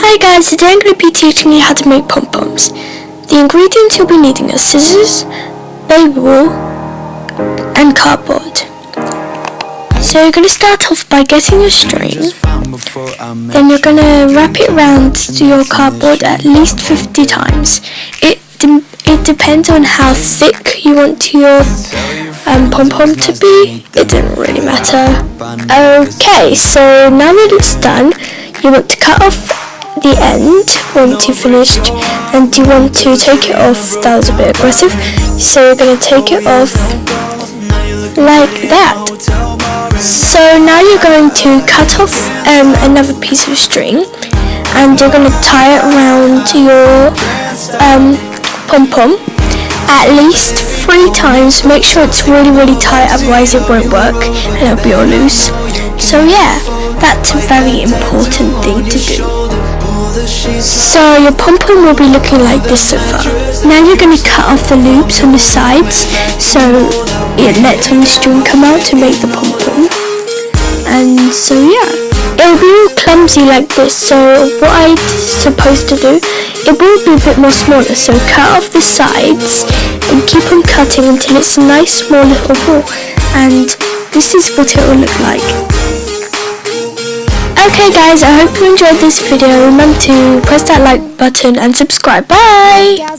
Hi guys, today I'm going to be teaching you how to make pom-poms. The ingredients you'll be needing are scissors, baby wool and cardboard. So you're going to start off by getting your string, then you're going to wrap it around your cardboard at least 50 times. It depends on how thick you want your pom-pom to be. It doesn't really matter. Okay, so now that it's done, you want to cut off the end once you've finished, and you want to take it off. That was a bit aggressive, so you're going to take it off like that. So now you're going to cut off another piece of string, and you're going to tie it around your pom-pom at least 3 times. Make sure it's really tight, otherwise it won't work and it'll be all loose. So yeah, that's a very important thing to do. So your pom-pom will be looking like this so far. Now you're going to cut off the loops on the sides so it lets all the string come out to make the pom-pom. And so yeah, it'll be all clumsy like this, so what I'm supposed to do, it will be a bit more smaller, so cut off the sides and keep on cutting until it's a nice small little ball, and this is what it will look like. Okay guys, I hope you enjoyed this video. Remember to press that like button and subscribe. Bye!